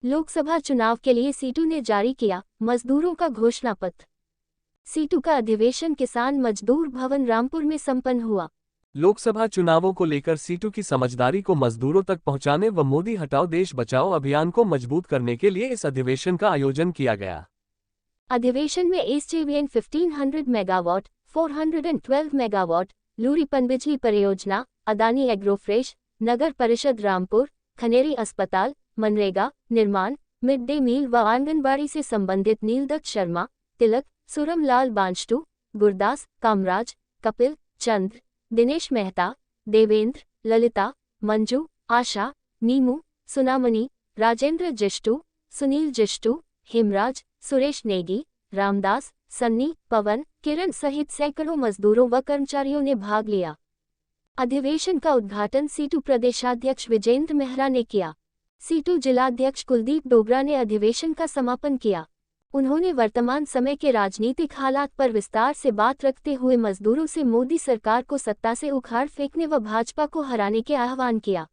लोकसभा चुनाव के लिए सीटू ने जारी किया मजदूरों का घोषणा पत्र। सीटू का अधिवेशन किसान मजदूर भवन रामपुर में संपन्न हुआ। लोकसभा चुनावों को लेकर सीटू की समझदारी को मजदूरों तक पहुंचाने व मोदी हटाओ देश बचाओ अभियान को मजबूत करने के लिए इस अधिवेशन का आयोजन किया गया। अधिवेशन में एसजेवीएन 1500 मेगावाट, 412 मेगावाट, लूरी पनबिजली परियोजना, अदानी एग्रोफ्रेश, नगर परिषद रामपुर, खनेरी अस्पताल, मनरेगा, निर्माण, मिड डे मील व आंगनबाड़ी से संबंधित नीलदत्त शर्मा, तिलक, सुरमलाल बांचटू, गुरदास, कामराज, कपिल, चंद्र, दिनेश मेहता, देवेंद्र, ललिता, मंजू, आशा, नीमू, सुनामनी, राजेंद्र जिष्टू, सुनील जिष्टू, हेमराज, सुरेश नेगी, रामदास, सन्नी, पवन, किरण सहित सैकड़ों मजदूरों व कर्मचारियों ने भाग लिया। अधिवेशन का उद्घाटन सीटू प्रदेशाध्यक्ष विजेंद्र मेहरा ने किया। सीटू जिलाध्यक्ष कुलदीप डोगरा ने अधिवेशन का समापन किया। उन्होंने वर्तमान समय के राजनीतिक हालात पर विस्तार से बात रखते हुए मजदूरों से मोदी सरकार को सत्ता से उखाड़ फेंकने व भाजपा को हराने के आह्वान किया।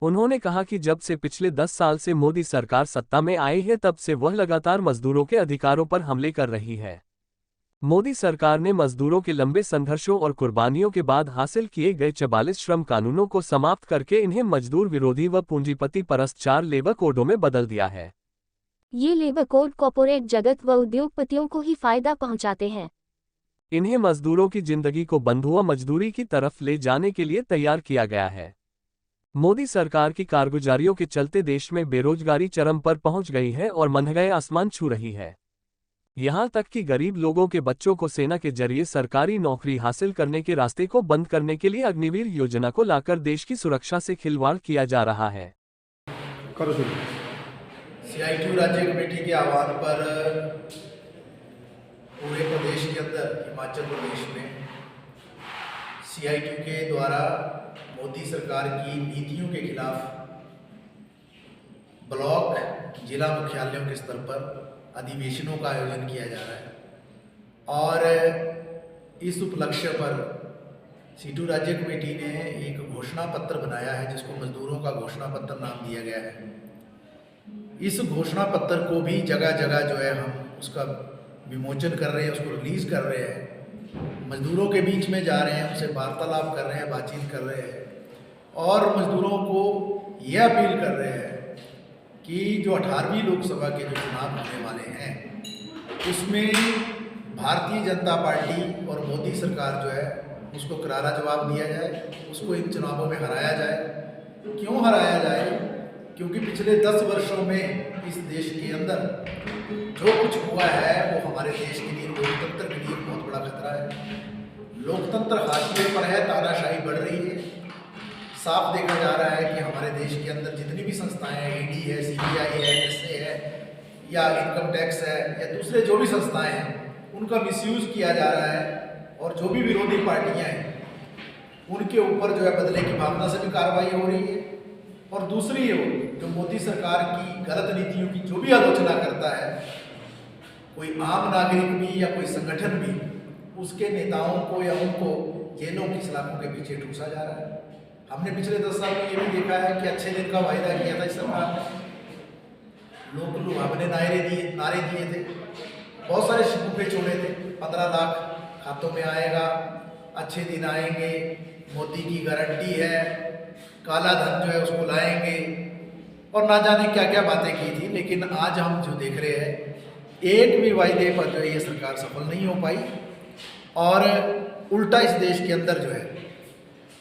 उन्होंने कहा कि जब से पिछले 10 साल से मोदी सरकार सत्ता में आई है तब से वह लगातार मजदूरों के अधिकारों पर हमले कर रही है। मोदी सरकार ने मजदूरों के लंबे संघर्षों और कुर्बानियों के बाद हासिल किए गए 44 श्रम कानूनों को समाप्त करके इन्हें मजदूर विरोधी व पूंजीपति परस्त 4 लेबर कोडों में बदल दिया है। ये लेबर कोड कॉर्पोरेट जगत व उद्योगपतियों को ही फायदा पहुंचाते हैं। इन्हें मजदूरों की जिंदगी को बंधुआ मजदूरी की तरफ ले जाने के लिए तैयार किया गया है। मोदी सरकार की कारगुजारियों के चलते देश में बेरोजगारी चरम पर पहुंच गई है और महंगाई आसमान छू रही है। यहां तक कि गरीब लोगों के बच्चों को सेना के जरिए सरकारी नौकरी हासिल करने के रास्ते को बंद करने के लिए अग्निवीर योजना को लाकर देश की सुरक्षा से खिलवाड़ किया जा रहा है। CITU राज्य कमेटी के आह्वान पर पूरे प्रदेश के अंदर हिमाचल प्रदेश में CITU के द्वारा मोदी सरकार की नीतियों के खिलाफ ब्लॉक जिला मुख्यालयों के स्तर पर अधिवेशनों का आयोजन किया जा रहा है और इस उपलक्ष्य पर सीटू राज्य कमेटी ने एक घोषणा पत्र बनाया है जिसको मजदूरों का घोषणा पत्र नाम दिया गया है। इस घोषणा पत्र को भी जगह जगह जो है हम उसका विमोचन कर रहे हैं, उसको रिलीज़ कर रहे हैं, मजदूरों के बीच में जा रहे हैं, उनसे वार्तालाप कर रहे हैं, बातचीत कर रहे हैं और मजदूरों को यह अपील कर रहे हैं कि जो 18वीं लोकसभा के जो चुनाव होने वाले हैं उसमें भारतीय जनता पार्टी और मोदी सरकार जो है उसको करारा जवाब दिया जाए, उसको इन चुनावों में हराया जाए। क्यों हराया जाए? क्योंकि पिछले 10 वर्षों में इस देश के अंदर जो कुछ हुआ है वो हमारे देश के लिए, लोकतंत्र के लिए बहुत बड़ा खतरा है। लोकतंत्र हाशिए पर है, तानाशाही बढ़ रही है। साफ देखा जा रहा है कि हमारे देश के अंदर जितनी भी संस्थाएं हैं, ED है, CBI है, NSA है या इनकम टैक्स है या दूसरे जो भी संस्थाएं हैं, उनका मिसयूज़ किया जा रहा है और जो भी विरोधी पार्टियां हैं उनके ऊपर जो है बदले की भावना से भी कार्रवाई हो रही है। और दूसरी ओर जो मोदी सरकार की गलत नीतियों की जो भी आलोचना करता है, कोई आम नागरिक भी या कोई संगठन भी, उसके नेताओं को या उनको जेलों की सलाखों के पीछे ठूसा जा रहा है। हमने पिछले 10 साल में ये भी देखा है कि अच्छे दिन का वायदा किया था इस सरकार ने, लोग लुभावने नारे दिए थे, बहुत सारे शगुफे छोड़े थे। 15 लाख खातों में आएगा, अच्छे दिन आएंगे, मोदी की गारंटी है, काला धन जो है उसको लाएंगे और ना जाने क्या क्या बातें की थी। लेकिन आज हम जो देख रहे हैं एक भी वायदे पर जो है ये सरकार सफल नहीं हो पाई और उल्टा इस देश के अंदर जो है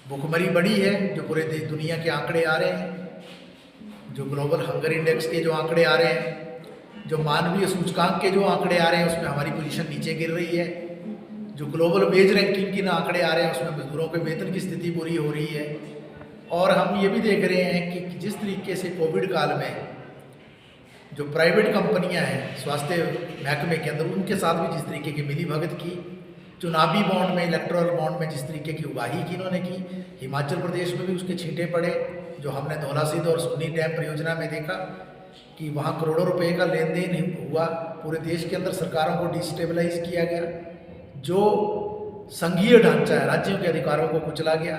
भुखमरी बढ़ी है। जो पूरे दुनिया के आंकड़े आ रहे हैं, जो ग्लोबल हंगर इंडेक्स के जो आंकड़े आ रहे हैं, जो मानवीय सूचकांक के जो आंकड़े आ रहे हैं उसमें हमारी पोजीशन नीचे गिर रही है। जो ग्लोबल वेज रैंकिंग के आंकड़े आ रहे हैं उसमें मजदूरों के वेतन की स्थिति बुरी हो रही है। और हम ये भी देख रहे हैं कि जिस तरीके से कोविड काल में जो प्राइवेट कंपनियां हैं स्वास्थ्य महकमे के अंदर, उनके साथ भी जिस तरीके की मिलीभगत की, चुनावी बॉन्ड में, इलेक्टोरल बॉन्ड में जिस तरीके की उगाही की इन्होंने की, हिमाचल प्रदेश में भी उसके छींटे पड़े। जो हमने धौलासिद्ध और सुन्नी डैम परियोजना में देखा कि वहाँ करोड़ों रुपए का लेन देन हुआ, पूरे देश के अंदर सरकारों को डिस्टेबलाइज किया गया, जो संघीय ढांचा है राज्यों के अधिकारों को कुचला गया,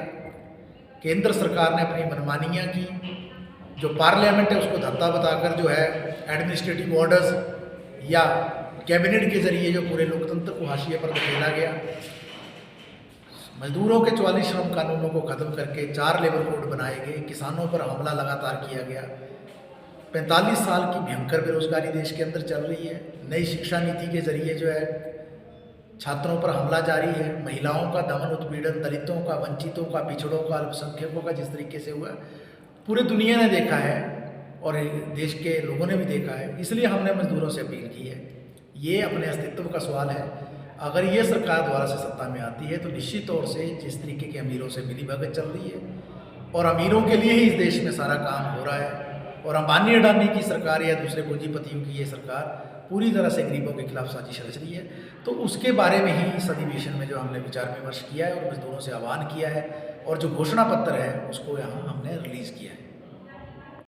केंद्र सरकार ने अपनी मनमानियाँ की जो पार्लियामेंट है उसको धत्ता बताकर जो है एडमिनिस्ट्रेटिव ऑर्डर्स या कैबिनेट के जरिए जो पूरे लोकतंत्र को हाशिए पर धकेला गया। मजदूरों के 44 श्रम कानूनों को ख़त्म करके 4 लेबर कोड बनाए गए। किसानों पर हमला लगातार किया गया। 45 साल की भयंकर बेरोजगारी देश के अंदर चल रही है। नई शिक्षा नीति के जरिए जो है छात्रों पर हमला जारी है। महिलाओं का दमन उत्पीड़न, दलितों का, वंचितों का, पिछड़ों का, अल्पसंख्यकों का जिस तरीके से हुआ पूरी दुनिया ने देखा है और देश के लोगों ने भी देखा है। इसलिए हमने मजदूरों से अपील की है। ये अपने अस्तित्व का सवाल है। अगर ये सरकार दोबारा से सत्ता में आती है तो निश्चित तौर से जिस तरीके के अमीरों से मिलीभगत चल रही है और अमीरों के लिए ही इस देश में सारा काम हो रहा है और अंबानी अडानी की सरकार या दूसरे पूंजीपतियों की ये सरकार पूरी तरह से गरीबों के खिलाफ साजिश रच रही है, तो उसके बारे में ही इस अधिवेशन में जो हमने विचार विमर्श किया है और मजदूरों से आह्वान किया है और जो घोषणा पत्र है उसको यहाँ हमने रिलीज़ किया है।